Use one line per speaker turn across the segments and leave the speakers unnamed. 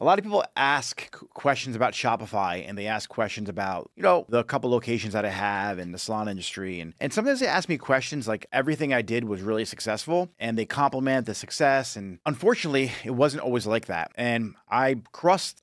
A lot of people ask questions about Shopify and they ask questions about, the couple locations that I have in the salon industry. And sometimes they ask me questions like everything I did was really successful and they compliment the success. And unfortunately, it wasn't always like that. And I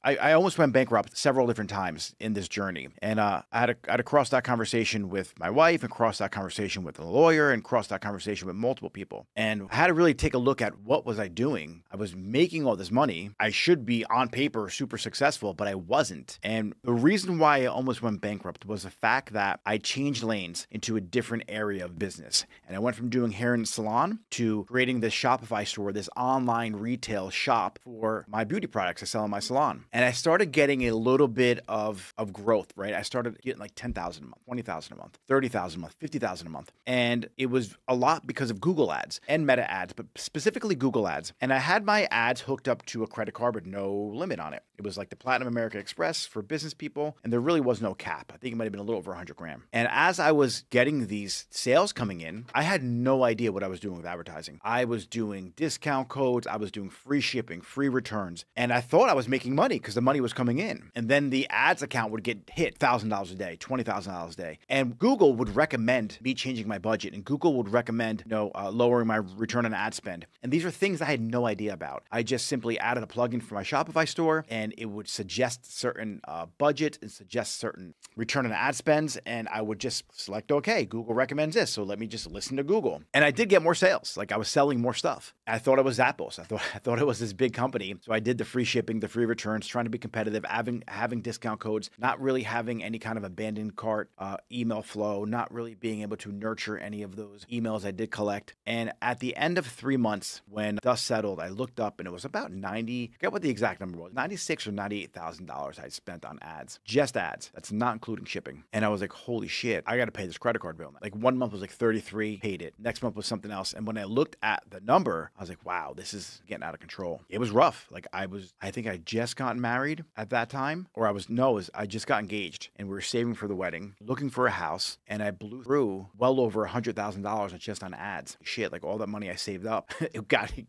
almost went bankrupt several different times in this journey. And I had to cross that conversation with my wife and cross that conversation with a lawyer and cross that conversation with multiple people. And I had to really take a look at what was I doing. I was making all this money. I should be on paper super successful, but I wasn't. And the reason why I almost went bankrupt was the fact that I changed lanes into a different area of business. And I went from doing hair and salon to creating this Shopify store, this online retail shop for my beauty products I sell in my salon. And I started getting a little bit of growth, right? I started getting like 10,000 a month, 20,000 a month, 30,000 a month, 50,000 a month. And it was a lot because of Google ads and Meta ads, but specifically Google ads. And I had my ads hooked up to a credit card with no limit on it. It was like the Platinum American Express for business people, and there really was no cap. I think it might have been a little over 100 grand. And as I was getting these sales coming in, I had no idea what I was doing with advertising. I was doing discount codes, I was doing free shipping, free returns, and I thought I was making money because the money was coming in. And then the ads account would get hit $1,000 a day, $20,000 a day. And Google would recommend me changing my budget, and Google would recommend, lowering my return on ad spend. And these are things I had no idea about. I just simply added a plugin for my Shopify store, and it would suggest certain budget and suggest certain return on ad spends, and I would just select, okay, Google recommends this, so let me just listen to Google. And I did get more sales. Like I was selling more stuff. I thought it was Zappos. I thought it was this big company. So I did the free shipping, the free returns, trying to be competitive, having discount codes, not really having any kind of abandoned cart email flow, not really being able to nurture any of those emails I did collect. And at the end of 3 months, when dust settled, I looked up and it was about I forget what the exact number was, $96,000 or $98,000 I spent on ads, just ads. That's not including shipping. And I was like, holy shit, I got to pay this credit card bill. Like 1 month was like 33, paid it. Next month was something else. And when I looked at the number, I was like, wow, this is getting out of control. It was rough. Like I think I just got married at that time, or I just got engaged and we were saving for the wedding, looking for a house. And I blew through well over $100,000 just on ads. Shit, like all that money I saved up, it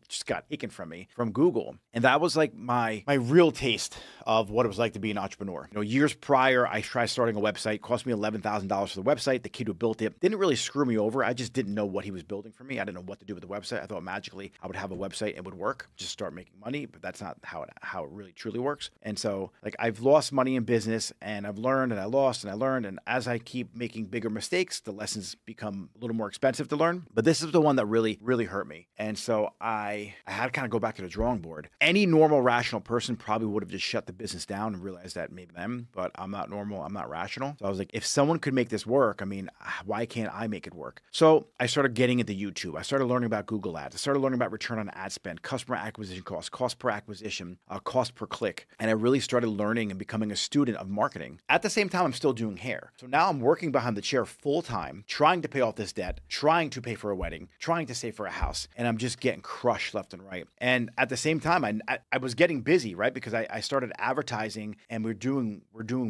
just got taken from me from Google. And that was like my real taste of what it was like to be an entrepreneur. Years prior, I tried starting a website, cost me $11,000 for the website. The kid who built it didn't really screw me over. I just didn't know what he was building for me. I didn't know what to do with the website. I thought magically I would have a website and would work, just start making money, but that's not how it really truly works. And so like I've lost money in business and I've learned and I lost and I learned. And as I keep making bigger mistakes, the lessons become a little more expensive to learn. But this is the one that really, really hurt me. And so I had to kind of go back to the drawing board. Any normal, rational person probably would have just shut the business down and realized that maybe them, but I'm not normal. I'm not rational. So I was like, if someone could make this work, I mean, why can't I make it work? So I started getting into YouTube. I started learning about Google ads. I started learning about return on ad spend, customer acquisition costs, cost per acquisition, cost per click. And I really started learning and becoming a student of marketing. At the same time, I'm still doing hair. So now I'm working behind the chair full time, trying to pay off this debt, trying to pay for a wedding, trying to save for a house. And I'm just getting crushed left and right. And at the same time, I was getting busy, right? Because I started advertising and we're doing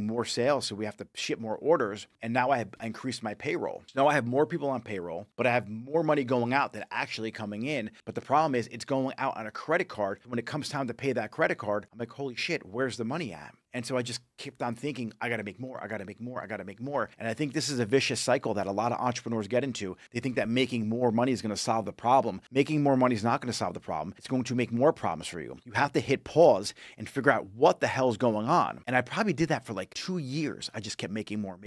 more sales. So we have to ship more orders. And now I increased my payroll. So now I have more people on payroll, but I have more money going out than actually coming in. But the problem is it's going out on a credit card. When it comes time to pay that credit card, I'm like, holy shit, where's the money at? And so I just kept on thinking, I got to make more. I got to make more. I got to make more. And I think this is a vicious cycle that a lot of entrepreneurs get into. They think that making more money is going to solve the problem. Making more money is not going to solve the problem. It's going to make more problems for you. You have to hit pause and figure out what the hell's going on. And I probably did that for like 2 years. I just kept making more,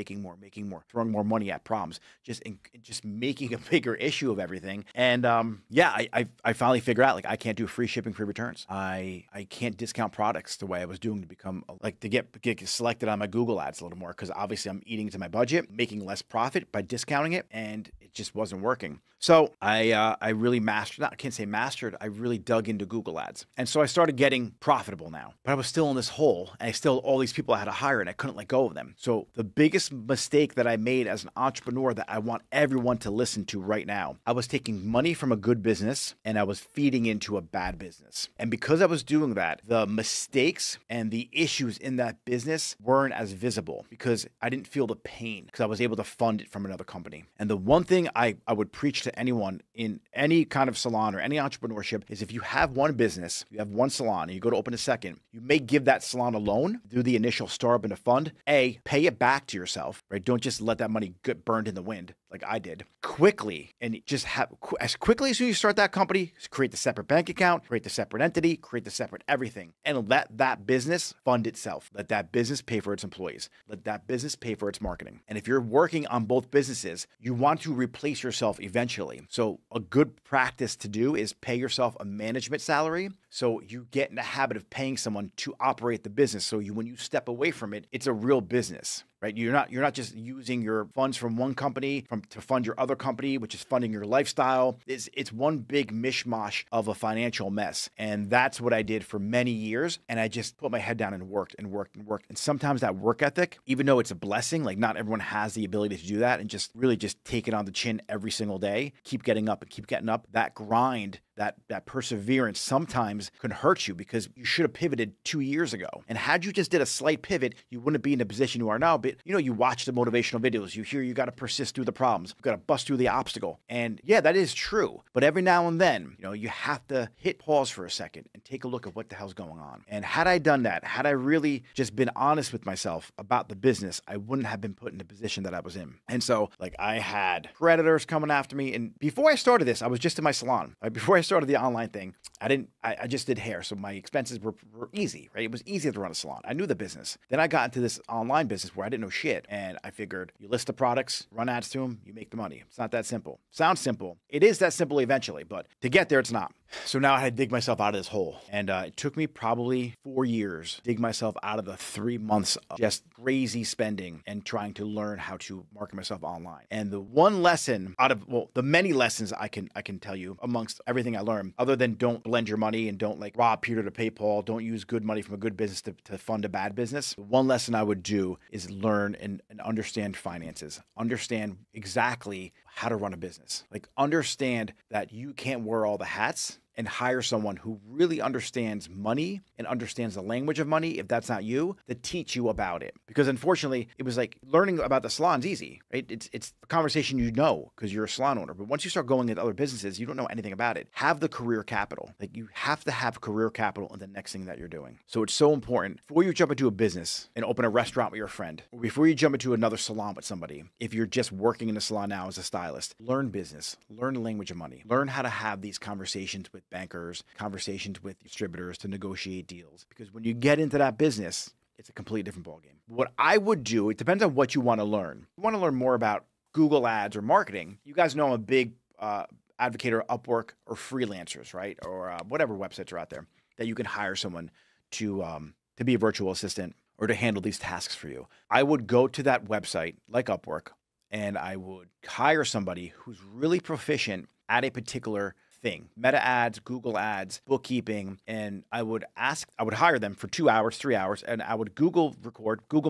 throwing more money at problems, just making a bigger issue of everything. And I finally figured out like I can't do free shipping, free returns. I can't discount products the way I was doing to become like to get selected on my Google ads a little more, because obviously I'm eating to my budget, making less profit by discounting it, and it just wasn't working. So I really I really dug into Google ads. And so I started getting profitable now, but I was still in this hole and all these people I had to hire and I couldn't let go of them. So the biggest mistake that I made as an entrepreneur that I want everyone to listen to right now, I was taking money from a good business and I was feeding into a bad business. And because I was doing that, the mistakes and the issues in that business weren't as visible because I didn't feel the pain because I was able to fund it from another company. And the one thing I would preach to to anyone in any kind of salon or any entrepreneurship is if you have one business, you have one salon, and you go to open a second, you may give that salon a loan, do the initial startup in a fund, pay it back to yourself, right? Don't just let that money get burned in the wind like I did quickly, and just have as quickly as soon as you start that company, create the separate bank account, create the separate entity, create the separate everything, and let that business fund itself. Let that business pay for its employees. Let that business pay for its marketing. And if you're working on both businesses, you want to replace yourself eventually. So a good practice to do is pay yourself a management salary, so you get in the habit of paying someone to operate the business. So when you step away from it, it's a real business. Right? You're not just using your funds from one company to fund your other company, which is funding your lifestyle. It's one big mishmash of a financial mess. And that's what I did for many years. And I just put my head down and worked and worked and worked. And sometimes that work ethic, even though it's a blessing, like not everyone has the ability to do that, and just really just take it on the chin every single day, keep getting up and keep getting up. That grind, that perseverance sometimes can hurt you, because you should have pivoted 2 years ago. And had you just did a slight pivot, you wouldn't be in the position you are now. But you watch the motivational videos, you hear you got to persist through the problems, you got to bust through the obstacle. And yeah, that is true. But every now and then, you have to hit pause for a second and take a look at what the hell's going on. And had I done that, had I really just been honest with myself about the business, I wouldn't have been put in the position that I was in. And so I had predators coming after me. And before I started this, I was just in my salon. Right? Before I started the online thing, I just did hair. So my expenses were easy, right? It was easy to run a salon. I knew the business. Then I got into this online business where I didn't know shit. And I figured you list the products, run ads to them, you make the money. It's not that simple. Sounds simple. It is that simple eventually, but to get there, it's not. So now I had to dig myself out of this hole. And it took me probably 4 years to dig myself out of the 3 months of just crazy spending and trying to learn how to market myself online. And the one lesson out of, the many lessons I can tell you amongst everything I learned, other than don't blend your money and don't rob Peter to pay Paul, don't use good money from a good business to fund a bad business. The one lesson I would do is learn and understand finances, understand exactly how to run a business. Understand that you can't wear all the hats, and hire someone who really understands money and understands the language of money, if that's not you, to teach you about it. Because unfortunately, it was learning about the salon's easy, right? It's a conversation because you're a salon owner. But once you start going into other businesses, you don't know anything about it. Have the career capital. You have to have career capital in the next thing that you're doing. So it's so important before you jump into a business and open a restaurant with your friend, or before you jump into another salon with somebody, if you're just working in a salon now as a stylist, learn business, learn the language of money, learn how to have these conversations with bankers, conversations with distributors to negotiate deals. Because when you get into that business, it's a completely different ballgame. What I would do, it depends on what you want to learn. If you want to learn more about Google ads or marketing, you guys know I'm a big advocate of Upwork or freelancers, right? Or whatever websites are out there that you can hire someone to be a virtual assistant or to handle these tasks for you. I would go to that website like Upwork, and I would hire somebody who's really proficient at a particular thing, Meta ads, Google ads, bookkeeping. And I would hire them for 2 hours, 3 hours, and I would Google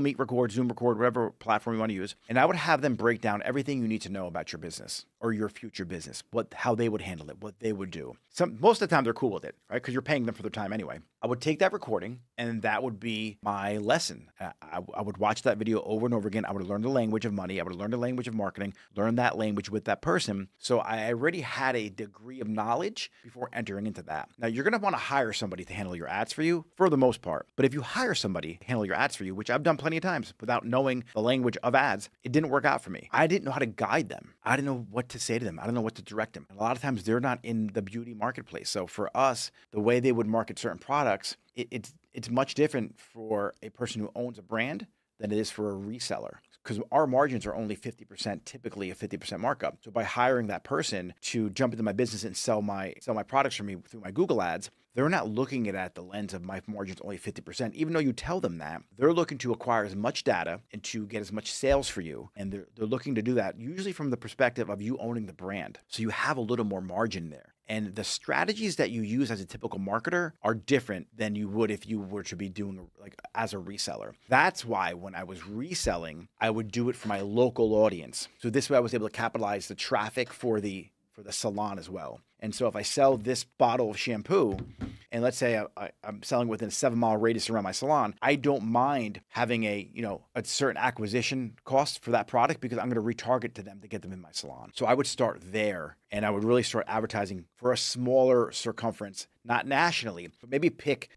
Meet record, Zoom record, whatever platform you want to use. And I would have them break down everything you need to know about your business or your future business, how they would handle it, what they would do. Most of the time they're cool with it, right? Because you're paying them for their time anyway. I would take that recording, and that would be my lesson. I would watch that video over and over again. I would learn the language of money. I would learn the language of marketing, learn that language with that person. So I already had a degree of knowledge before entering into that. Now, you're going to want to hire somebody to handle your ads for you for the most part. But if you hire somebody to handle your ads for you, which I've done plenty of times without knowing the language of ads, it didn't work out for me. I didn't know how to guide them. I didn't know what to say to them. I didn't know what to direct them. And a lot of times they're not in the beauty marketplace. So for us, the way they would market certain products, it's much different for a person who owns a brand than it is for a reseller, because our margins are only 50%, typically a 50% markup. So by hiring that person to jump into my business and sell my products for me through my Google ads, they're not looking at it at the lens of my margins only 50%. Even though you tell them that, they're looking to acquire as much data and to get as much sales for you. And they're looking to do that usually from the perspective of you owning the brand. So you have a little more margin there. And the strategies that you use as a typical marketer are different than you would if you were to be doing as a reseller. That's why when I was reselling, I would do it for my local audience. So this way I was able to capitalize the traffic for the salon as well. And so if I sell this bottle of shampoo and let's say I'm selling within a 7-mile radius around my salon, I don't mind having a certain acquisition cost for that product because I'm going to retarget to them to get them in my salon. So I would start there, and I would really start advertising for a smaller circumference, not nationally, but maybe pick,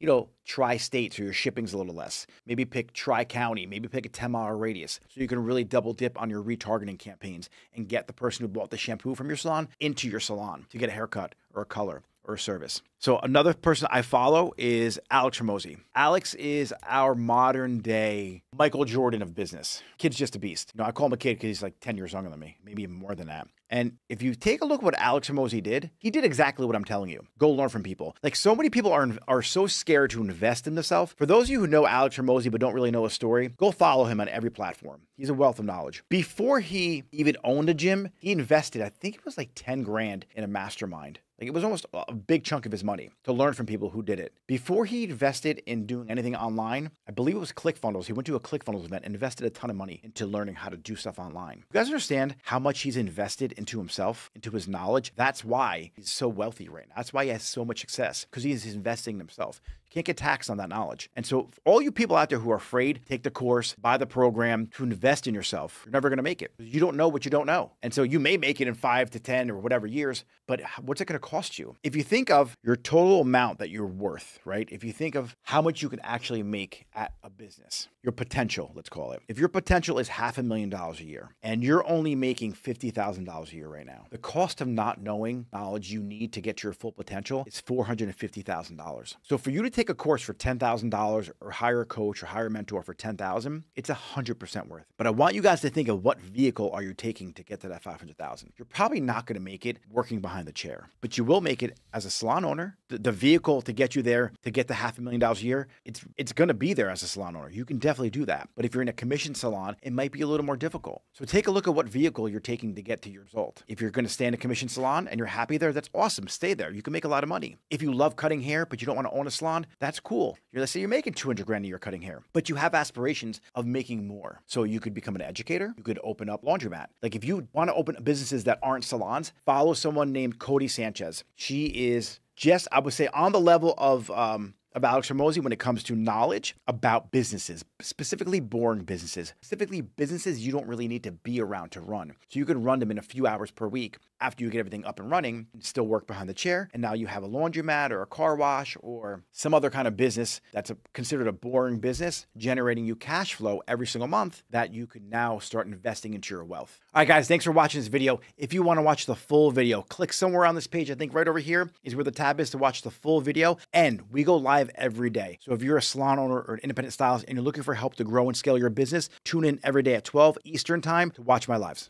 tri-state so your shipping's a little less. Maybe pick tri-county, maybe pick a 10-mile radius so you can really double dip on your retargeting campaigns and get the person who bought the shampoo from your salon into your salon to get a haircut or a color or a service. So another person I follow is Alex Hormozi. Alex is our modern day Michael Jordan of business. Kid's just a beast. I call him a kid because he's like 10 years younger than me, maybe even more than that. And if you take a look at what Alex Hormozi did, he did exactly what I'm telling you. Go learn from people. Like, so many people are so scared to invest in themselves. For those of you who know Alex Hormozi but don't really know his story, go follow him on every platform. He's a wealth of knowledge. Before he even owned a gym, he invested, I think it was like 10 grand in a mastermind. Like, it was almost a big chunk of his money to learn from people who did it. Before he invested in doing anything online, I believe it was ClickFunnels. He went to a ClickFunnels event and invested a ton of money into learning how to do stuff online. You guys understand how much he's invested into himself, into his knowledge? That's why he's so wealthy right now. That's why he has so much success, because he's investing in himself. You can't get taxed on that knowledge. And so all you people out there who are afraid, take the course, buy the program, to invest in yourself, you're never going to make it. You don't know what you don't know. And so you may make it in 5 to 10 or whatever years, but what's it going to cost you? If you think of your total amount that you're worth, right? If you think of how much you can actually make at a business, your potential, let's call it. If your potential is $500,000 a year and you're only making $50,000 a year right now, the cost of not knowing knowledge you need to get to your full potential is $450,000. So for you to take a course for $10,000 or hire a coach or hire a mentor for $10,000, it's 100% worth it. But I want you guys to think of what vehicle are you taking to get to that $500,000. You're probably not going to make it working behind the chair, but you will make it as a salon owner. The vehicle to get you there, to get the $500,000 a year, it's going to be there as a salon owner. You can definitely do that. But if you're in a commission salon, it might be a little more difficult. So take a look at what vehicle you're taking to get to your result. If you're going to stay in a commission salon and you're happy there, that's awesome. Stay there. You can make a lot of money. If you love cutting hair, but you don't want to own a salon, that's cool. Let's say you're making 200 grand a year cutting hair, but you have aspirations of making more. So you could become an educator. You could open up laundromat. Like, if you want to open businesses that aren't salons, follow someone named Cody Sanchez. She is just, I would say, on the level of Alex Hormozi when it comes to knowledge about businesses, specifically boring businesses, specifically businesses you don't really need to be around to run. So you can run them in a few hours per week after you get everything up and running and still work behind the chair. And now you have a laundromat or a car wash or some other kind of business that's considered a boring business, generating you cash flow every single month that you can now start investing into your wealth. All right, guys, thanks for watching this video. If you want to watch the full video, click somewhere on this page. I think right over here is where the tab is to watch the full video. And we go live every day. So if you're a salon owner or an independent stylist and you're looking for help to grow and scale your business, tune in every day at 12 Eastern time to watch my lives.